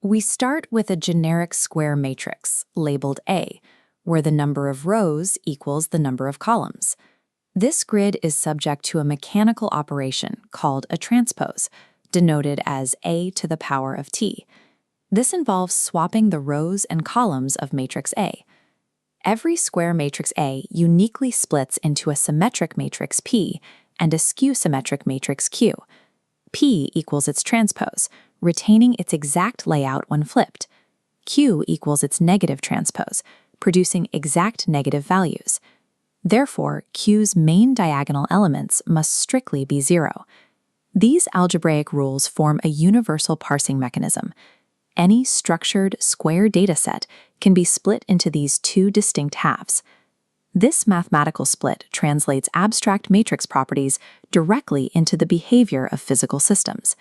We start with a generic square matrix, labeled A, where the number of rows equals the number of columns. This grid is subject to a mechanical operation called a transpose, denoted as A to the power of t. This involves swapping the rows and columns of matrix A. Every square matrix A uniquely splits into a symmetric matrix P and a skew-symmetric matrix Q. P equals its transpose, retaining its exact layout when flipped. Q equals its negative transpose, producing exact negative values. Therefore, Q's main diagonal elements must strictly be 0. These algebraic rules form a universal parsing mechanism. Any structured square dataset can be split into these two distinct halves. This mathematical split translates abstract matrix properties directly into the behavior of physical systems.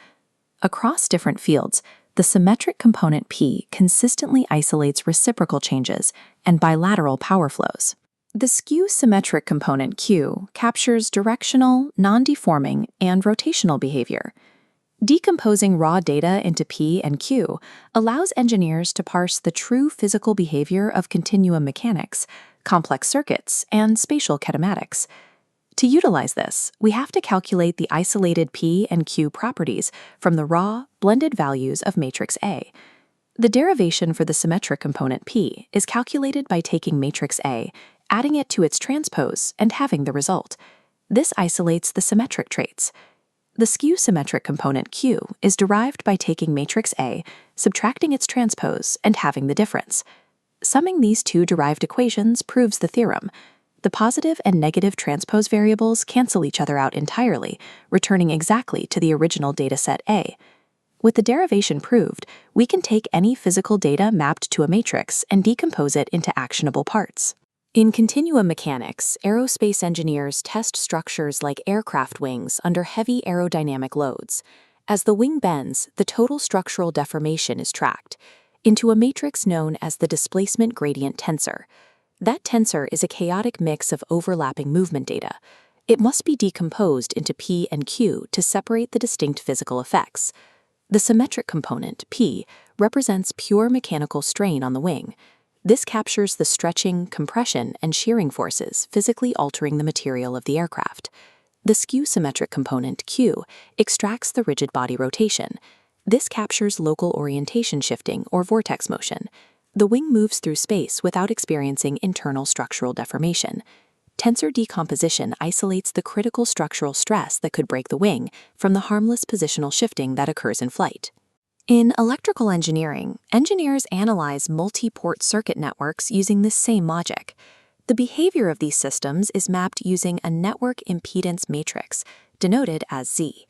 Across different fields, the symmetric component P consistently isolates reciprocal changes and bilateral power flows. The skew-symmetric component Q captures directional, non-deforming, and rotational behavior. Decomposing raw data into P and Q allows engineers to parse the true physical behavior of continuum mechanics, complex circuits, and spatial kinematics. To utilize this, we have to calculate the isolated P and Q properties from the raw, blended values of matrix A. The derivation for the symmetric component P is calculated by taking matrix A, adding it to its transpose, and having the result. This isolates the symmetric traits. The skew-symmetric component Q is derived by taking matrix A, subtracting its transpose, and having the difference. Summing these two derived equations proves the theorem. The positive and negative transpose variables cancel each other out entirely, returning exactly to the original dataset A. With the derivation proved, we can take any physical data mapped to a matrix and decompose it into actionable parts. In continuum mechanics, aerospace engineers test structures like aircraft wings under heavy aerodynamic loads. As the wing bends, the total structural deformation is tracked into a matrix known as the displacement gradient tensor. That tensor is a chaotic mix of overlapping movement data. It must be decomposed into P and Q to separate the distinct physical effects. The symmetric component, P, represents pure mechanical strain on the wing. This captures the stretching, compression, and shearing forces physically altering the material of the aircraft. The skew-symmetric component, Q, extracts the rigid body rotation. This captures local orientation shifting or vortex motion. The wing moves through space without experiencing internal structural deformation. Tensor decomposition isolates the critical structural stress that could break the wing from the harmless positional shifting that occurs in flight. In electrical engineering, engineers analyze multi-port circuit networks using this same logic. The behavior of these systems is mapped using a network impedance matrix, denoted as Z.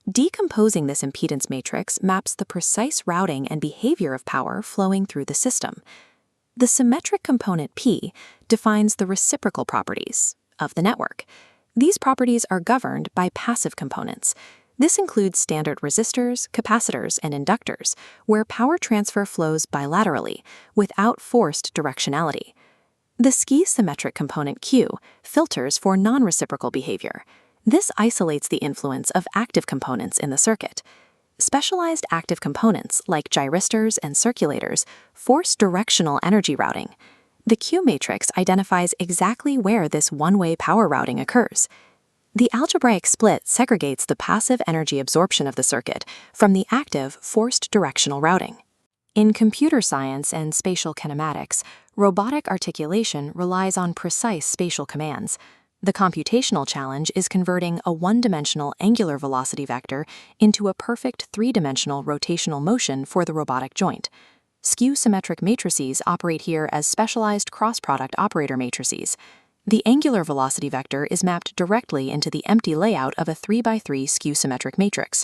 Decomposing this impedance matrix maps the precise routing and behavior of power flowing through the system. The symmetric component P defines the reciprocal properties of the network. These properties are governed by passive components. This includes standard resistors, capacitors, and inductors, where power transfer flows bilaterally, without forced directionality. The skew-symmetric component Q filters for non-reciprocal behavior. This isolates the influence of active components in the circuit. Specialized active components, like gyristors and circulators, force directional energy routing. The Q matrix identifies exactly where this one-way power routing occurs. The algebraic split segregates the passive energy absorption of the circuit from the active forced directional routing. In computer science and spatial kinematics, robotic articulation relies on precise spatial commands. The computational challenge is converting a one-dimensional angular velocity vector into a perfect three-dimensional rotational motion for the robotic joint. Skew-symmetric matrices operate here as specialized cross-product operator matrices. The angular velocity vector is mapped directly into the empty layout of a 3x3 skew-symmetric matrix.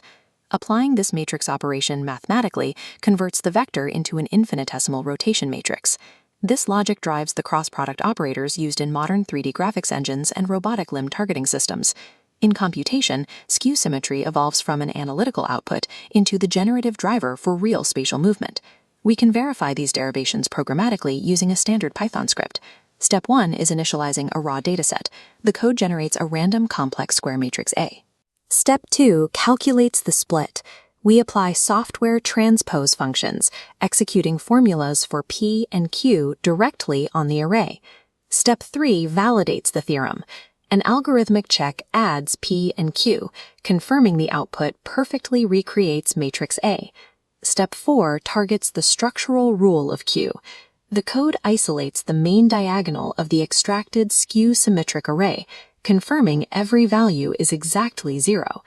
Applying this matrix operation mathematically converts the vector into an infinitesimal rotation matrix. This logic drives the cross-product operators used in modern 3D graphics engines and robotic limb targeting systems. In computation, skew symmetry evolves from an analytical output into the generative driver for real spatial movement. We can verify these derivations programmatically using a standard Python script. Step 1 is initializing a raw dataset. The code generates a random complex square matrix A. Step 2 calculates the split. We apply software transpose functions, executing formulas for P and Q directly on the array. Step 3 validates the theorem. An algorithmic check adds P and Q, confirming the output perfectly recreates matrix A. Step 4 targets the structural rule of Q. The code isolates the main diagonal of the extracted skew-symmetric array, confirming every value is exactly 0.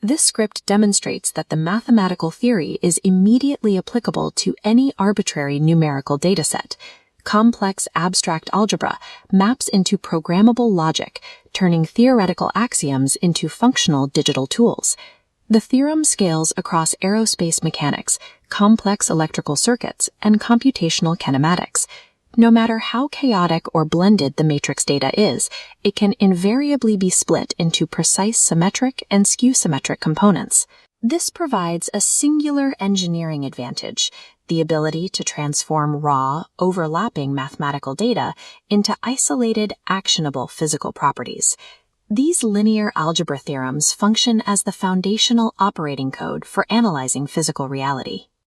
This script demonstrates that the mathematical theory is immediately applicable to any arbitrary numerical dataset. Complex abstract algebra maps into programmable logic, turning theoretical axioms into functional digital tools. The theorem scales across aerospace mechanics, complex electrical circuits, and computational kinematics. No matter how chaotic or blended the matrix data is, it can invariably be split into precise symmetric and skew-symmetric components. This provides a singular engineering advantage, the ability to transform raw, overlapping mathematical data into isolated, actionable physical properties. These linear algebra theorems function as the foundational operating code for analyzing physical reality.